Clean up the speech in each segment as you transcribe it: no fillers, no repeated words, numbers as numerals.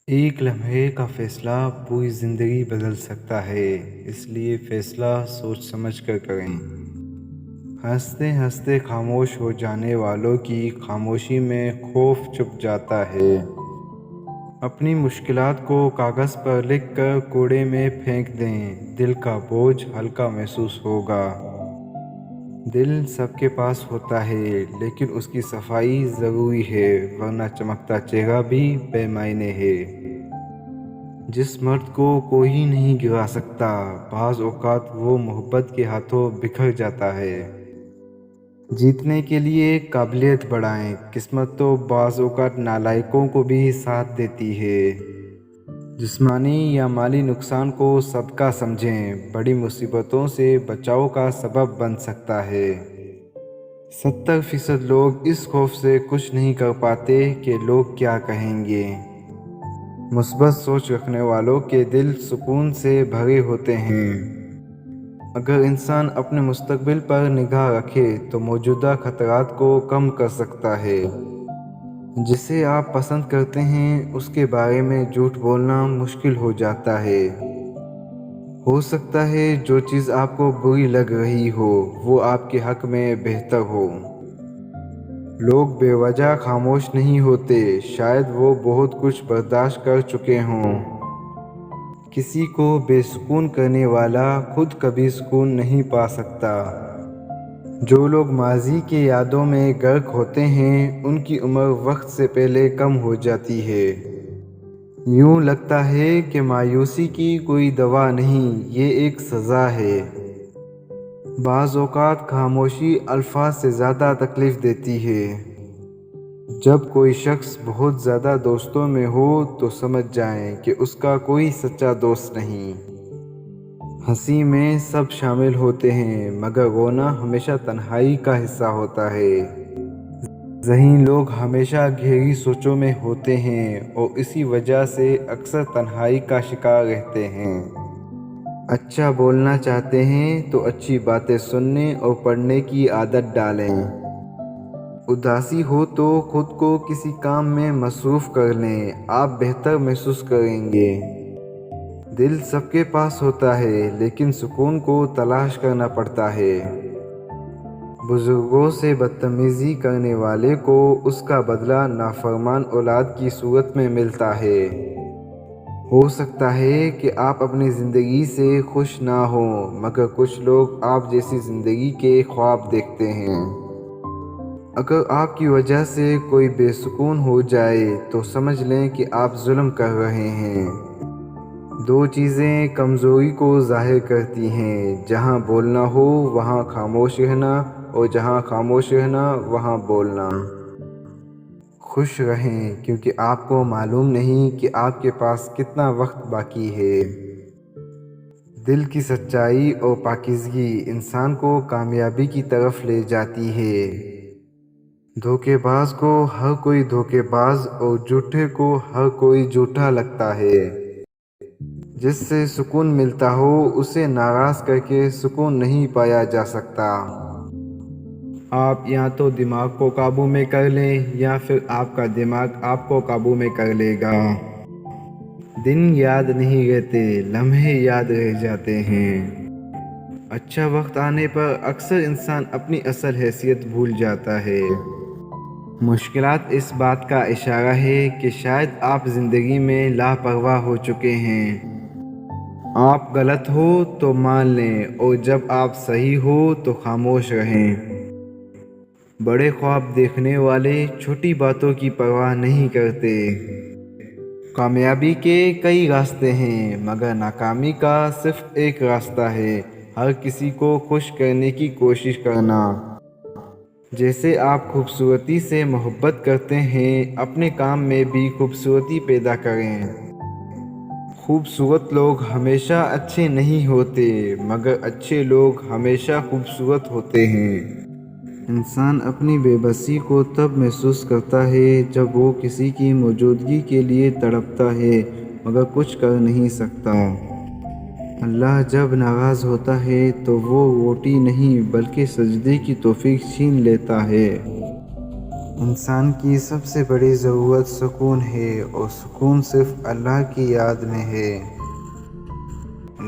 ایک لمحے کا فیصلہ پوری زندگی بدل سکتا ہے، اس لیے فیصلہ سوچ سمجھ کر کریں۔ ہنستے ہنستے خاموش ہو جانے والوں کی خاموشی میں خوف چھپ جاتا ہے۔ اپنی مشکلات کو کاغذ پر لکھ کر کوڑے میں پھینک دیں، دل کا بوجھ ہلکا محسوس ہوگا۔ دل سب کے پاس ہوتا ہے، لیکن اس کی صفائی ضروری ہے، ورنہ چمکتا چہرہ بھی بے معنی ہے۔ جس مرد کو کوئی نہیں گرا سکتا، بعض اوقات وہ محبت کے ہاتھوں بکھر جاتا ہے۔ جیتنے کے لیے قابلیت بڑھائیں، قسمت تو بعض اوقات نالائقوں کو بھی ساتھ دیتی ہے۔ جسمانی یا مالی نقصان کو صدقہ سمجھیں، بڑی مصیبتوں سے بچاؤ کا سبب بن سکتا ہے۔ 70% لوگ اس خوف سے کچھ نہیں کر پاتے کہ لوگ کیا کہیں گے۔ مثبت سوچ رکھنے والوں کے دل سکون سے بھرے ہوتے ہیں۔ اگر انسان اپنے مستقبل پر نگاہ رکھے تو موجودہ خطرات کو کم کر سکتا ہے۔ جسے آپ پسند کرتے ہیں اس کے بارے میں جھوٹ بولنا مشکل ہو جاتا ہے۔ ہو سکتا ہے جو چیز آپ کو بری لگ رہی ہو وہ آپ کے حق میں بہتر ہو۔ لوگ بے وجہ خاموش نہیں ہوتے، شاید وہ بہت کچھ برداشت کر چکے ہوں۔ کسی کو بے سکون کرنے والا خود کبھی سکون نہیں پا سکتا۔ جو لوگ ماضی کے یادوں میں غرق ہوتے ہیں ان کی عمر وقت سے پہلے کم ہو جاتی ہے۔ یوں لگتا ہے کہ مایوسی کی کوئی دوا نہیں، یہ ایک سزا ہے۔ بعض اوقات خاموشی الفاظ سے زیادہ تکلیف دیتی ہے۔ جب کوئی شخص بہت زیادہ دوستوں میں ہو تو سمجھ جائیں کہ اس کا کوئی سچا دوست نہیں۔ ہنسی میں سب شامل ہوتے ہیں مگر رونا ہمیشہ تنہائی کا حصہ ہوتا ہے۔ ذہین لوگ ہمیشہ گہری سوچوں میں ہوتے ہیں اور اسی وجہ سے اکثر تنہائی کا شکار رہتے ہیں۔ اچھا بولنا چاہتے ہیں تو اچھی باتیں سننے اور پڑھنے کی عادت ڈالیں۔ اداسی ہو تو خود کو کسی کام میں مصروف کر لیں، آپ بہتر محسوس کریں گے۔ دل سب کے پاس ہوتا ہے لیکن سکون کو تلاش کرنا پڑتا ہے۔ بزرگوں سے بدتمیزی کرنے والے کو اس کا بدلہ نافرمان اولاد کی صورت میں ملتا ہے۔ ہو سکتا ہے کہ آپ اپنی زندگی سے خوش نہ ہوں مگر کچھ لوگ آپ جیسی زندگی کے خواب دیکھتے ہیں۔ اگر آپ کی وجہ سے کوئی بے سکون ہو جائے تو سمجھ لیں کہ آپ ظلم کر رہے ہیں۔ دو چیزیں کمزوری کو ظاہر کرتی ہیں، جہاں بولنا ہو وہاں خاموش رہنا اور جہاں خاموش رہنا وہاں بولنا۔ خوش رہیں کیونکہ آپ کو معلوم نہیں کہ آپ کے پاس کتنا وقت باقی ہے۔ دل کی سچائی اور پاکیزگی انسان کو کامیابی کی طرف لے جاتی ہے۔ دھوکے باز کو ہر کوئی دھوکے باز اور جھوٹے کو ہر کوئی جھوٹا لگتا ہے۔ جس سے سکون ملتا ہو اسے ناراض کر کے سکون نہیں پایا جا سکتا۔ آپ یا تو دماغ کو قابو میں کر لیں یا پھر آپ کا دماغ آپ کو قابو میں کر لے گا۔ دن یاد نہیں رہتے، لمحے یاد رہ جاتے ہیں۔ اچھا وقت آنے پر اکثر انسان اپنی اصل حیثیت بھول جاتا ہے۔ مشکلات اس بات کا اشارہ ہے کہ شاید آپ زندگی میں لاپرواہ ہو چکے ہیں۔ آپ غلط ہو تو مان لیں اور جب آپ صحیح ہو تو خاموش رہیں۔ بڑے خواب دیکھنے والے چھوٹی باتوں کی پرواہ نہیں کرتے۔ کامیابی کے کئی راستے ہیں مگر ناکامی کا صرف ایک راستہ ہے، ہر کسی کو خوش کرنے کی کوشش کرنا۔ جیسے آپ خوبصورتی سے محبت کرتے ہیں اپنے کام میں بھی خوبصورتی پیدا کریں۔ خوبصورت لوگ ہمیشہ اچھے نہیں ہوتے مگر اچھے لوگ ہمیشہ خوبصورت ہوتے ہیں۔ انسان اپنی بے بسی کو تب محسوس کرتا ہے جب وہ کسی کی موجودگی کے لیے تڑپتا ہے مگر کچھ کر نہیں سکتا۔ اللہ جب ناراض ہوتا ہے تو وہ روٹی نہیں بلکہ سجدے کی توفیق چھین لیتا ہے۔ انسان کی سب سے بڑی ضرورت سکون ہے اور سکون صرف اللہ کی یاد میں ہے۔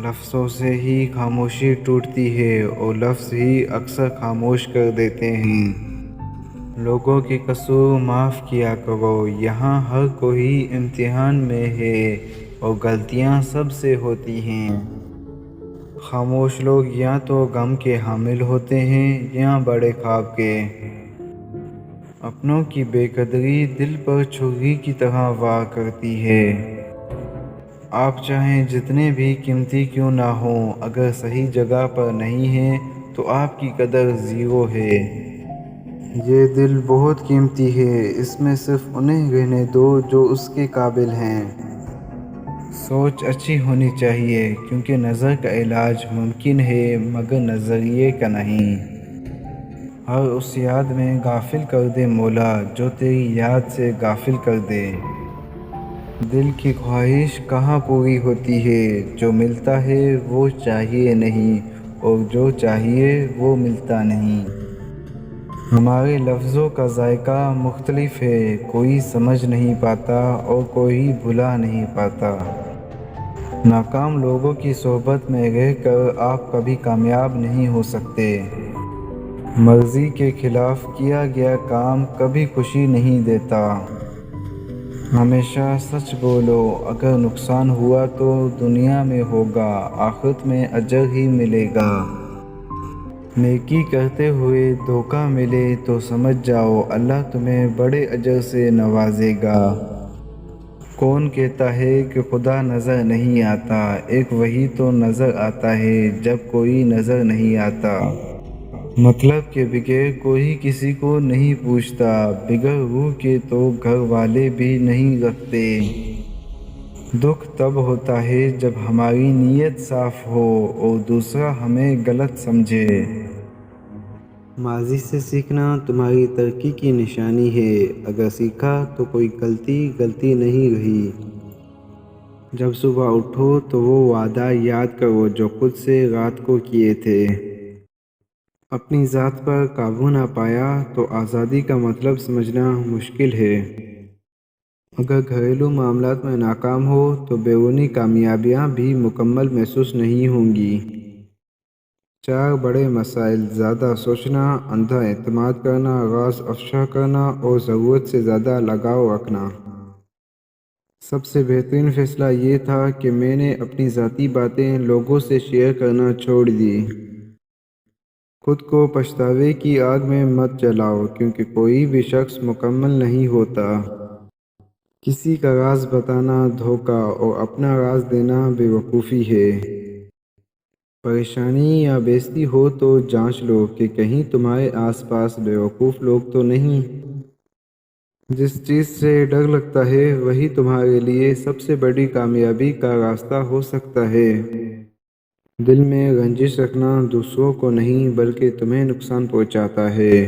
لفظوں سے ہی خاموشی ٹوٹتی ہے اور لفظ ہی اکثر خاموش کر دیتے ہیں۔ لوگوں کے قصور معاف کیا کرو، یہاں ہر کوئی امتحان میں ہے اور غلطیاں سب سے ہوتی ہیں۔ خاموش لوگ یا تو غم کے حامل ہوتے ہیں یا بڑے خواب کے۔ اپنوں کی بے قدری دل پر چھری کی طرح وار کرتی ہے۔ آپ چاہیں جتنے بھی قیمتی کیوں نہ ہوں، اگر صحیح جگہ پر نہیں ہیں تو آپ کی قدر زیرو ہے۔ یہ دل بہت قیمتی ہے، اس میں صرف انہیں رہنے دو جو اس کے قابل ہیں۔ سوچ اچھی ہونی چاہیے کیونکہ نظر کا علاج ممکن ہے مگر نظریے کا نہیں۔ ہر اس یاد میں غافل کر دے مولا جو تیری یاد سے غافل کر دے۔ دل کی خواہش کہاں پوری ہوتی ہے، جو ملتا ہے وہ چاہیے نہیں اور جو چاہیے وہ ملتا نہیں۔ ہمارے لفظوں کا ذائقہ مختلف ہے، کوئی سمجھ نہیں پاتا اور کوئی بھلا نہیں پاتا۔ ناکام لوگوں کی صحبت میں رہ کر آپ کبھی کامیاب نہیں ہو سکتے۔ مرضی کے خلاف کیا گیا کام کبھی خوشی نہیں دیتا۔ ہمیشہ سچ بولو، اگر نقصان ہوا تو دنیا میں ہوگا، آخرت میں اجر ہی ملے گا۔ نیکی کرتے ہوئے دھوکہ ملے تو سمجھ جاؤ اللہ تمہیں بڑے اجر سے نوازے گا۔ کون کہتا ہے کہ خدا نظر نہیں آتا، ایک وہی تو نظر آتا ہے جب کوئی نظر نہیں آتا۔ مطلب کے بغیر کوئی کسی کو نہیں پوچھتا، بغیر روح کے تو گھر والے بھی نہیں رکھتے۔ دکھ تب ہوتا ہے جب ہماری نیت صاف ہو اور دوسرا ہمیں غلط سمجھے۔ ماضی سے سیکھنا تمہاری ترقی کی نشانی ہے، اگر سیکھا تو کوئی غلطی نہیں رہی۔ جب صبح اٹھو تو وہ وعدہ یاد کرو جو خود سے رات کو کیے تھے۔ اپنی ذات پر قابو نہ پایا تو آزادی کا مطلب سمجھنا مشکل ہے۔ اگر گھریلو معاملات میں ناکام ہو تو بیرونی کامیابیاں بھی مکمل محسوس نہیں ہوں گی۔ 4 بڑے مسائل: زیادہ سوچنا، اندھا اعتماد کرنا، راز افشا کرنا اور ضرورت سے زیادہ لگاؤ رکھنا۔ سب سے بہترین فیصلہ یہ تھا کہ میں نے اپنی ذاتی باتیں لوگوں سے شیئر کرنا چھوڑ دی۔ خود کو پچھتاوے کی آگ میں مت جلاؤ کیونکہ کوئی بھی شخص مکمل نہیں ہوتا۔ کسی کا راز بتانا دھوکہ اور اپنا راز دینا بے وقوفی ہے۔ پریشانی یا بے عزتی ہو تو جانچ لو کہ کہیں تمہارے آس پاس بے وقوف لوگ تو نہیں۔ جس چیز سے ڈر لگتا ہے وہی تمہارے لیے سب سے بڑی کامیابی کا راستہ ہو سکتا ہے۔ دل میں رنجش رکھنا دوسروں کو نہیں بلکہ تمہیں نقصان پہنچاتا ہے۔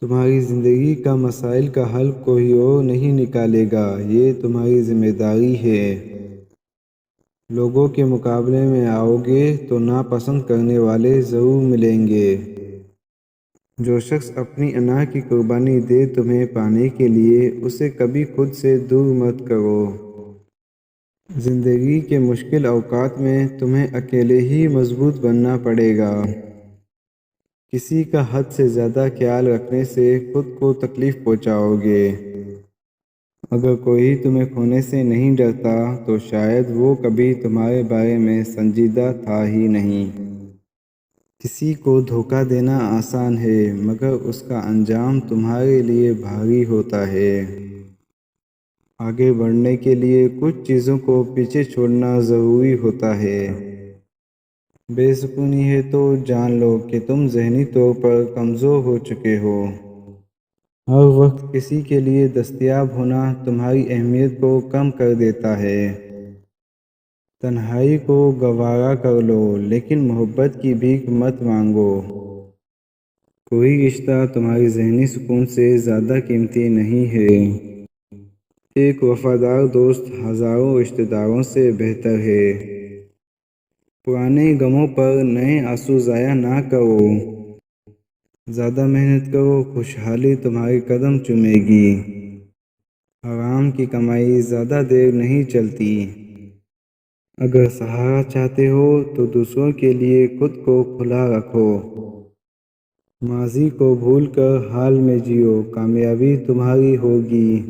تمہاری زندگی کا مسائل کا حل کوئی اور نہیں نکالے گا، یہ تمہاری ذمہ داری ہے۔ لوگوں کے مقابلے میں آؤ گے تو ناپسند کرنے والے ضرور ملیں گے۔ جو شخص اپنی انا کی قربانی دے تمہیں پانے کے لیے، اسے کبھی خود سے دور مت کرو۔ زندگی کے مشکل اوقات میں تمہیں اکیلے ہی مضبوط بننا پڑے گا۔ کسی کا حد سے زیادہ خیال رکھنے سے خود کو تکلیف پہنچاؤ گے۔ اگر کوئی تمہیں کھونے سے نہیں ڈرتا تو شاید وہ کبھی تمہارے بارے میں سنجیدہ تھا ہی نہیں۔ کسی کو دھوکہ دینا آسان ہے مگر اس کا انجام تمہارے لیے بھاری ہوتا ہے۔ آگے بڑھنے کے لیے کچھ چیزوں کو پیچھے چھوڑنا ضروری ہوتا ہے۔ بے سکونی ہے تو جان لو کہ تم ذہنی طور پر کمزور ہو چکے ہو۔ ہر وقت کسی کے لیے دستیاب ہونا تمہاری اہمیت کو کم کر دیتا ہے۔ تنہائی کو گوارا کر لو لیکن محبت کی بھیک مت مانگو۔ کوئی رشتہ تمہاری ذہنی سکون سے زیادہ قیمتی نہیں ہے۔ ایک وفادار دوست ہزاروں رشتہ داروں سے بہتر ہے۔ پرانے غموں پر نئے آنسو ضائع نہ کرو۔ زیادہ محنت کرو، خوشحالی تمہارے قدم چومے گی۔ حرام کی کمائی زیادہ دیر نہیں چلتی۔ اگر سہارا چاہتے ہو تو دوسروں کے لیے خود کو کھلا رکھو۔ ماضی کو بھول کر حال میں جیو، کامیابی تمہاری ہوگی۔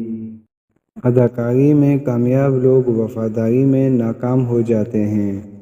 اداکاری میں کامیاب لوگ وفاداری میں ناکام ہو جاتے ہیں۔